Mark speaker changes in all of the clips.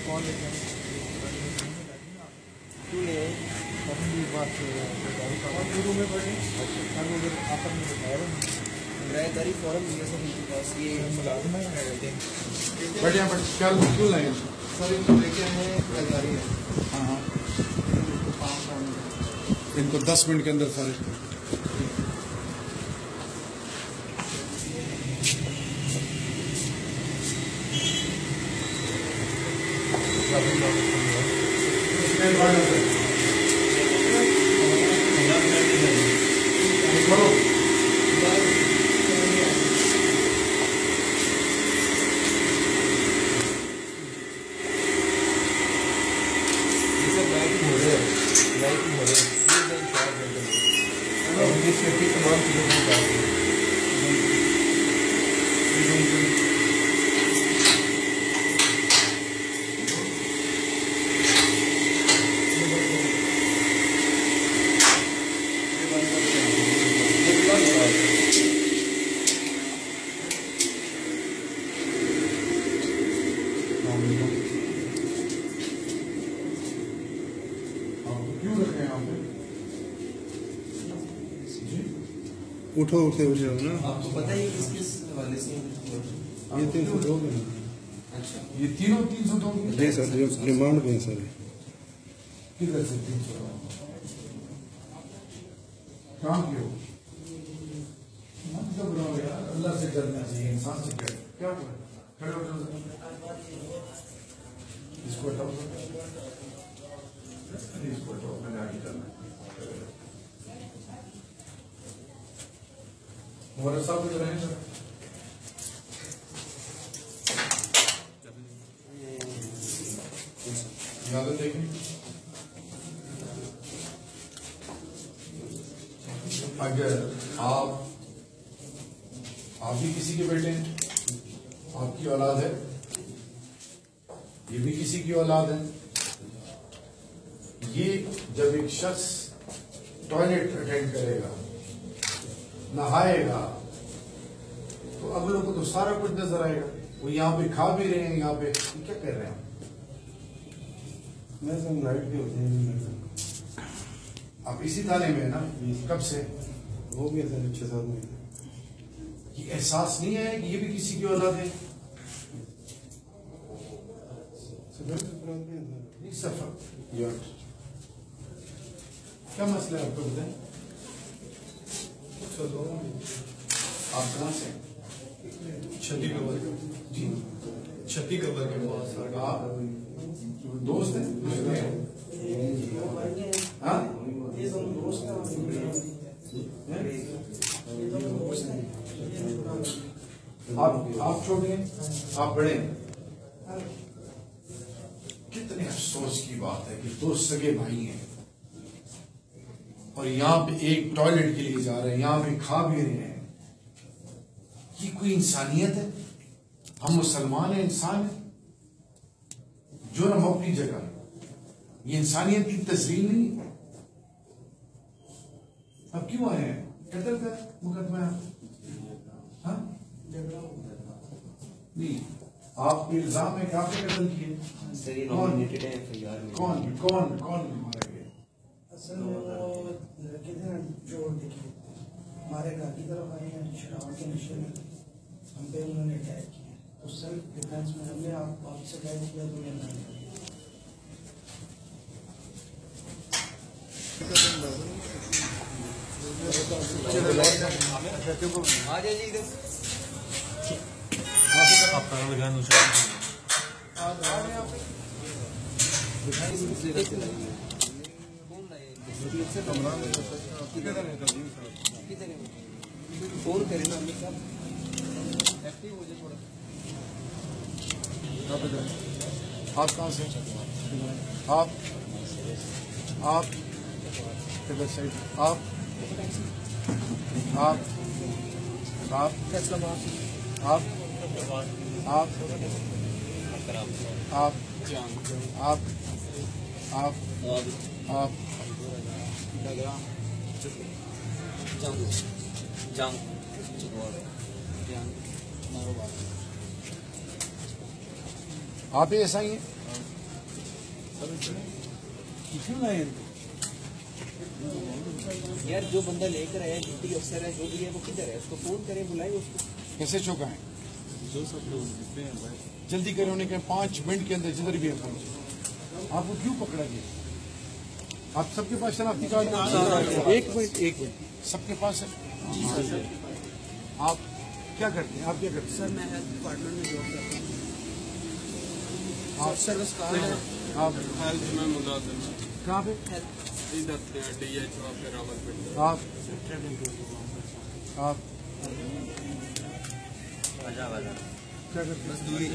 Speaker 1: कौन लेते हैं क्यों ले हम भी बात शुरू में पढ़े आपन में किराएदारी फॉर्म ये सब इनके पास ये मुलाजिम है
Speaker 2: बढ़िया बट क्या क्यों लाए
Speaker 1: सर इनको लेके हैं किराएदारी है।
Speaker 2: हाँ हाँ इनको 10 मिनट के अंदर फारिग कर उठो उठे उठे ना
Speaker 1: आपको पता है किस किस वाले से
Speaker 2: ये 302 के ना
Speaker 1: अच्छा
Speaker 2: ये तीनों 302
Speaker 1: नहीं सर
Speaker 2: रिमांड पे हैं सर
Speaker 1: किधर से 302
Speaker 2: काम क्यों मत घबराओ यार अल्लाह से डरना चाहिए इंसान से क्या हुआ खड़े हो जाओ इसको हटाओ इसको हटाओ मैंने आगे करना हमारे साथ भी रहें सर याद देखें अगर आप भी किसी के बेटे हैं आपकी औलाद है ये भी किसी की औलाद है ये जब एक शख्स टॉयलेट अटेंड करेगा नहाएगा तो अगलों को तो सारा कुछ नजर आएगा वो यहाँ पे खा भी रहे हैं यहाँ पे क्या कर रहे हैं
Speaker 1: मैं सब नाइट भी होते हैं
Speaker 2: आप इसी थाने में है ना कब से
Speaker 1: हो गया सर 6-7 महीने
Speaker 2: ये एहसास नहीं है कि ये भी किसी की औलाद है नहीं सफर क्या मसला है आपको बताएं आप कहाँ से
Speaker 3: छत्ती कबर
Speaker 2: जी
Speaker 3: छत्ती कबर के पास
Speaker 2: आप दोस्त हैं हाँ आप छोटे हैं आप बड़े हैं कितने अफसोस की बात है कि 2 सगे भाई हैं और यहाँ पे एक टॉयलेट के लिए जा रहे हैं यहाँ पे खा भी रहे हैं ये कोई इंसानियत है हम मुसलमान हैं इंसान हैं जुर्म अपनी जगह ये इंसानियत की तस्वीर नहीं है अब क्यों आए हैं कत्ल का मुकदमा हाँ नहीं आप इल्जाम में काफी कत्ल किए कौन कौन कौन मारा गया
Speaker 4: असल में वो लड़के थे ना जो देखिए हमारे घर की तरफ आए हैं शराब के नशे में हम पे उन्होंने अटैक किया तो सेल्फ डिफेंस में हमने आपसे अटैक किया तो ये नहीं
Speaker 1: आ जाइए इधर
Speaker 3: आप पैर लगाए
Speaker 1: फोन करें ना एक्टिव हो जाए थोड़ा
Speaker 2: आप कहाँ से आप किधर साइड आप आप ही ऐसा ही हैं
Speaker 1: क्यों लाए यार? जो बंदा लेकर आया ड्यूटी अफसर है जो भी है वो किधर है? उसको फोन करें, बुलाएं उसको।
Speaker 2: कैसे चौंकाएं?
Speaker 3: जो सब लोग दिखते हैं भाई,
Speaker 2: जल्दी करें, उन्हें कहें 5 मिनट के अंदर जिधर भी है पहुंचे। आपको क्यों पकड़ा गया? आप सबके पास शनाख्ती कार्ड? एक मिनट सबके पास है?
Speaker 1: जी सर।
Speaker 2: आप क्या करते हैं? आप क्या करते हैं?
Speaker 1: सर मैं हेल्थ डिपार्टमेंट में जॉब करता हूँ।
Speaker 2: आप
Speaker 1: सर्विस कार्ड है।
Speaker 2: आप
Speaker 3: हेल्थ में मुलाजिम है।
Speaker 2: कहाँ पे?
Speaker 1: हेल्थ
Speaker 3: इधर DH पे रावलपिंडी।
Speaker 2: आप क्या करते हैं?
Speaker 1: मजदूरी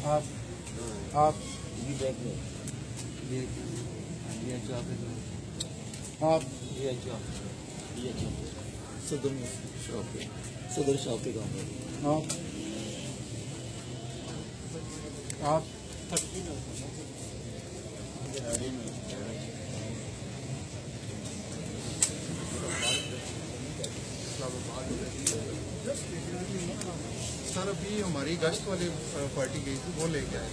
Speaker 2: आप आप
Speaker 1: सदर शॉप पे काम है।
Speaker 2: आप
Speaker 3: सर अभी हमारी गश्त वाली पार्टी गई थी, वो लेके आए।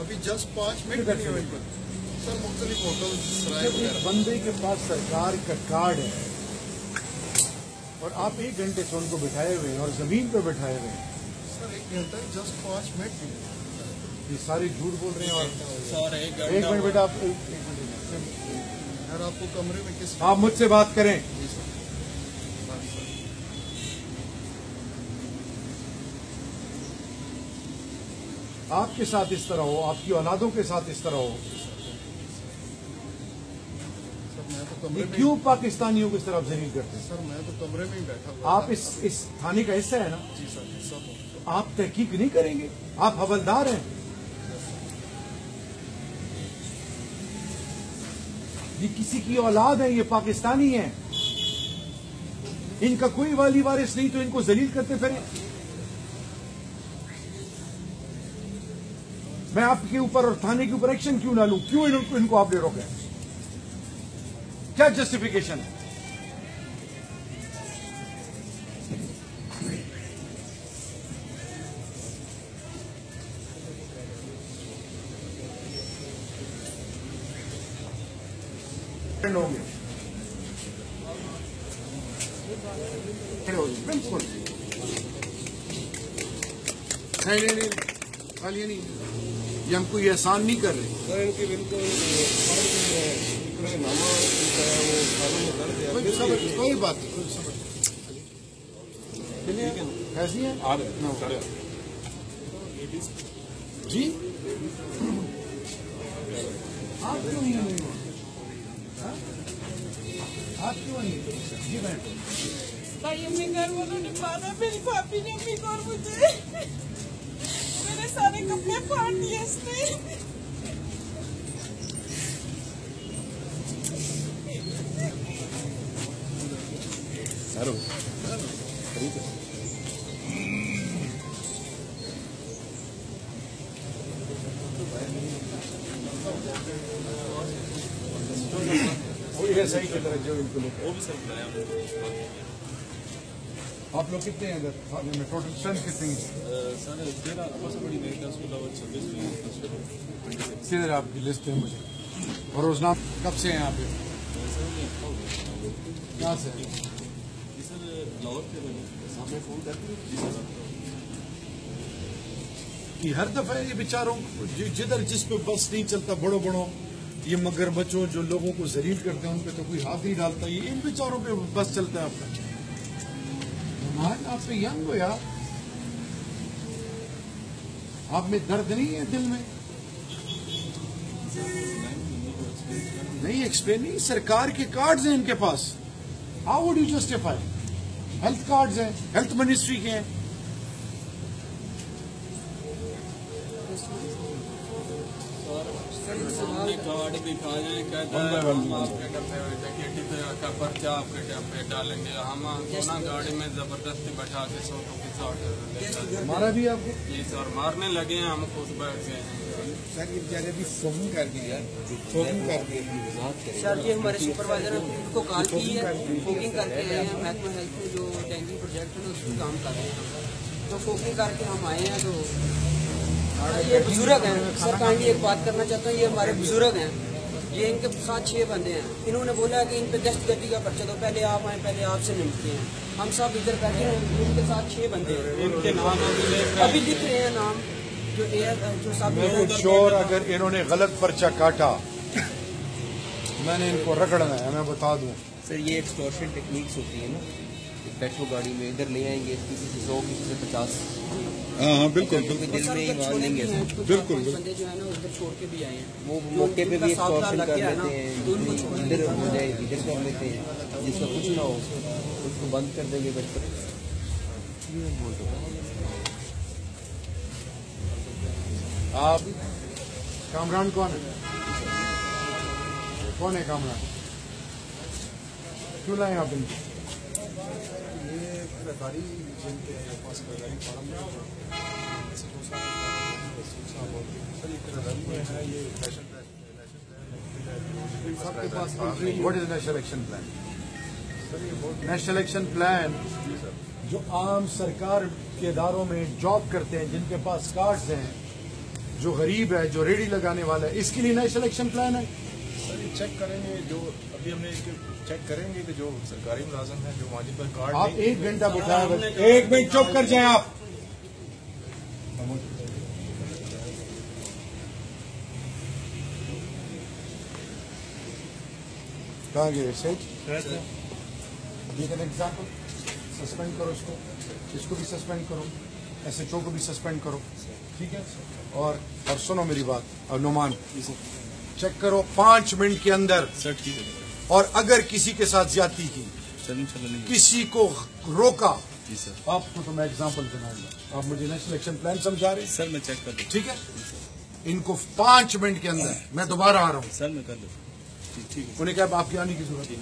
Speaker 3: अभी जस्ट 5 मिनट नहीं हुए सर। मुख्तलिफ होटल सराय वगैरह।
Speaker 2: बंदे के पास सरकार का कार्ड है और आप 1 घंटे से उनको बिठाए हुए हैं और जमीन पे बिठाए हुए हैं।
Speaker 3: सर 1 घंटा जस्ट 5 मिनट नहीं हुए।
Speaker 2: ये सारे झूठ बोल रहे हैं। और
Speaker 3: सर 1
Speaker 2: एक मिनट बेटा, आप
Speaker 3: यार आपको कमरे में किस?
Speaker 2: आप मुझसे बात करें।
Speaker 3: जी सर।
Speaker 2: आपके साथ इस तरह हो, आपकी औलादों के साथ इस तरह हो,
Speaker 3: सर मैं तो
Speaker 2: ये
Speaker 3: कमरे में।
Speaker 2: क्यों पाकिस्तानियों को इस तरह जलील करते हैं?
Speaker 3: सर मैं तो कमरे में ही बैठा हुआ।
Speaker 2: आप इस थाने का हिस्सा है ना?
Speaker 3: जी सर सब।
Speaker 2: तो आप तहकीक नहीं करेंगे? आप हवलदार हैं। ये किसी की औलाद है, ये पाकिस्तानी है। इनका कोई वाली वारिस नहीं तो इनको जलील करते फिर। मैं आपके ऊपर और थाने के ऊपर एक्शन क्यों ना लूं? क्यों इनको आपने रोका? क्या जस्टिफिकेशन है? होंगे खड़े हो जाइए, बिल्कुल नहीं खाली नहीं, ये हमको ये एहसान नहीं कर रहे। कोई बात नहीं, ऐसी है जी। आप क्यों नहीं हुई? आप क्यों नहीं? जी बहन,
Speaker 5: भाई अपने घर वालों ने मारा, मेरी भाभी ने भी और मुझे मेरे सारे कपड़े फाड़ दिए इसने।
Speaker 2: सही की तरह जो इनको आप लोग कितने हैं इधर? टोटल स्ट्रेंथ कितनी है? किधर आपकी लिस्ट है मुझे? और रोजनाम कब से हैं यहाँ पे? कहाँ से? कि हर दफा ये बेचारों जिधर जिस पे बस नहीं चलता, बड़ों ये मगर बच्चों जो लोगों को जलील करते हैं उन पे तो कोई हाथ नहीं डालता। ये इन बेचारों पे बस चलता है आपका। आप पे यंग हो यार, आप में दर्द नहीं है दिल में? नहीं एक्सप्लेन नहीं। सरकार के कार्ड्स हैं इनके पास। How would you justify? Health cards हैं, हेल्थ मिनिस्ट्री के हैं।
Speaker 3: कार्ड दिखा जाए, कहता है हम आपके डब्बे का पर्चा आपके डब्बे डालेंगे। हम ना गाड़ी में जबरदस्ती बैठा के 100 की 100
Speaker 2: मारा भी आपको?
Speaker 3: जी सर, मारने लगे हैं, हम खुद बैठ गए हैं।
Speaker 2: सर ये बेचारे भी फोन कर दिया, फोन कर दिया।
Speaker 1: सर ये हमारे सुपरवाइजर ने उनको कॉल की है, फोकिंग करके आए हैं। महकमा हेल्थ में जो टैंकिंग प्रोजेक्ट है उसमें काम कर रहे हैं, तो फोकिंग करके हम आए हैं। तो
Speaker 6: ये बुजुर्ग हैं सर, काइंडली एक बात करना चाहता हूँ, ये हमारे बुजुर्ग हैं, ये इनके साथ 6 बंदे हैं, इन्होंने बोला कि इन पे दहशतगर्दी का पर्चा दो, पहले आप आए, पहले आपसे निपटते हैं। हम सब इधर बैठे हैं, इनके साथ 6 बंदे हैं,
Speaker 3: इनके नाम
Speaker 6: अभी लिख रहे हैं नाम जो सब
Speaker 2: श्योर अगर इन्होंने गलत पर्चा काटा मैंने इनको रगड़ना है, मैं बता दूं।
Speaker 7: सर ये एक्सटॉर्शन टेक्निक्स होती है ना, बैठो गाड़ी में इधर ले आएंगे, किसी से 100 किसी से 50।
Speaker 8: हाँ बिल्कुल
Speaker 7: क्योंकि दिल में ही मान लेंगे सर,
Speaker 8: बिल्कुल
Speaker 6: बंदे जो है ना उधर छोड़ के भी आए हैं,
Speaker 7: वो मौके पे भी एक्सटॉर्शन कर लेते हैं, इधर हो जाए इधर कर लेते हैं, जिसका कुछ ना हो उसको बंद कर देंगे बचपन।
Speaker 2: आप कामरान कौन है? कौन है कामरान? क्यों लाए आप इनको? What is national action plan? National action plan जो आम सरकार के इदारों में जॉब करते हैं, जिनके पास कार्ड्स हैं, जो गरीब है, जो रेडी लगाने वाला है, इसके लिए नेशनल एक्शन प्लान है।
Speaker 8: सर ये चेक करेंगे, जो अभी हमने इसके चेक करेंगे कि जो सरकारी मुलाजिम है, जो वहाँ पर कार्ड
Speaker 2: आप 1 घंटा बिठाए, 1 मिनट चुप कर जाए आप। कहाँ गए सेठ? एग्जाम्पल सस्पेंड करो इसको भी सस्पेंड करो, SHO को भी सस्पेंड करो, ठीक है? और सुनो मेरी बात, और नुमान चेक करो 5 मिनट के अंदर।
Speaker 8: सर ठीक है।
Speaker 2: और अगर किसी के साथ ज्यादती की, किसी को रोका,
Speaker 8: जी सर,
Speaker 2: आपको तो मैं एग्जाम्पल बनाऊंगा। आप मुझे नेशनल एक्शन प्लान समझा रहे हैं?
Speaker 8: सर मैं चेक कर दूँ।
Speaker 2: ठीक है, इनको 5 मिनट के अंदर, मैं दोबारा आ रहा हूँ।
Speaker 8: सर मैं कर लूँ। ठीक है।
Speaker 2: उन्हें क्या आपके आने की जरूरत है?